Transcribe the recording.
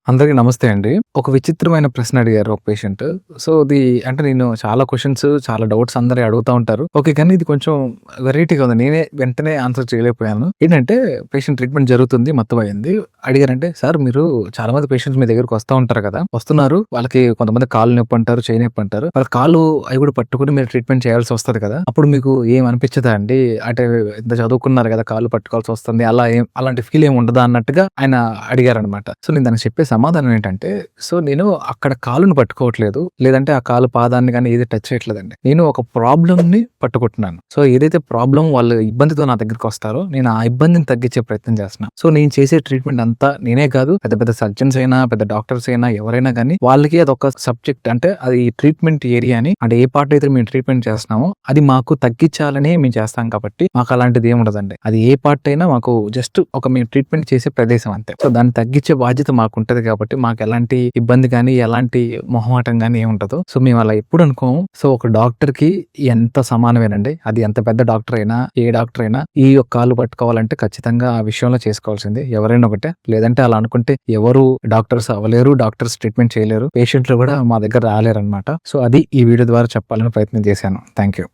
అందరికి నమస్తే అండి. ఒక విచిత్రమైన ప్రశ్న అడిగారు ఒక పేషెంట్. సో, అంటే నేను చాలా క్వెషన్స్, చాలా డౌట్స్ అందరూ అడుగుతా ఉంటారు. ఓకే. కానీ ఇది కొంచెం వెరైటీగా ఉంది. నేనే వెంటనే ఆన్సర్ చేయలేకపోయాను. ఏంటంటే పేషెంట్ ట్రీట్మెంట్ జరుగుతుంది. మత్తమయింది. అడిగారంటే, "సార్ మీరు చాలా మంది పేషెంట్స్ మీ దగ్గరికి వస్తా ఉంటారు కదా! వస్తున్నారు. వాళ్ళకి కొంతమంది కాళ్ళు నొప్పి అంటారు, చెయ్యి నొప్పి అంటారు. వాళ్ళ కాళ్ళు అవి కూడా పట్టుకొని మీరు ట్రీట్మెంట్ చేయాల్సి వస్తది కదా! అప్పుడు మీకు ఏం అనిపించదా అండి? అంటే ఇంత చదువుకున్నారు కదా! కాళ్ళు పట్టుకోవాల్సి వస్తుంది. అలాంటి ఫీల్ ఏమి ఉండదా?" అన్నట్టుగా ఆయన అడిగారనమాట. సో, నేను దానికి చెప్పే సమాధానం ఏంటంటే, సో నేను అక్కడ కాలుని పట్టుకోవట్లేదు. లేదంటే ఆ కాలు పాదాన్ని గాని ఏది టచ్ చేయట్లేదండి. నేను ఒక ప్రాబ్లమ్‌ని పట్టుకుంటున్నాను. సో ఏదైతే ప్రాబ్లమ్ వాళ్ళు ఇబ్బందితో నా దగ్గరికొస్తారో, నేను ఆ ఇబ్బందిని తగ్గించే ప్రయత్నం చేస్తున్నా. సో నేను చేసే ట్రీట్మెంట్ అంతా నేనే కాదు, పెద్ద పెద్ద సర్జన్స్ అయినా, పెద్ద డాక్టర్స్ అయినా ఎవరైనా గాని వాళ్ళకి అదొక సబ్జెక్ట్. అంటే అది ట్రీట్మెంట్ ఏరియా అని. అంటే ఏ పార్ట్ అయితే మేము ట్రీట్మెంట్ చేస్తున్నామో అది మాకు తగ్గించాలనే మేము చేస్తాం కాబట్టి మాకు అలాంటిది ఏమి ఉండదండి. అది ఏ పార్ట్ అయినా మాకు జస్ట్ మేము ట్రీట్మెంట్ చేసే ప్రదేశం అంతే. సో దాన్ని తగ్గించే బాధ్యత మాకుంటది కాబట్టి మాకు ఎలాంటి ఇబ్బంది గాని, ఎలాంటి మొహమాటం గాని ఏముండదు. సో మేము అలా ఎప్పుడు అనుకోము. సో ఒక డాక్టర్‌కి ఎంత సమానమేనండి. అది ఎంత పెద్ద డాక్టర్ అయినా, ఏ డాక్టర్ అయినా ఈ కాళ్ళు పట్టుకోవాలంటే ఖచ్చితంగా ఆ విషయంలో చేసుకోవాల్సిందే. ఎవరైనా ఒకటే. లేదంటే అలా అనుకుంటే ఎవరు డాక్టర్స్ అవ్వలేరు. డాక్టర్స్ ట్రీట్మెంట్ చేయలేరు. పేషెంట్‌లు కూడా మా దగ్గర రాలేరనమాట. సో అది ఈ వీడియో ద్వారా చెప్పాలని ప్రయత్నం చేశాను. Thank you.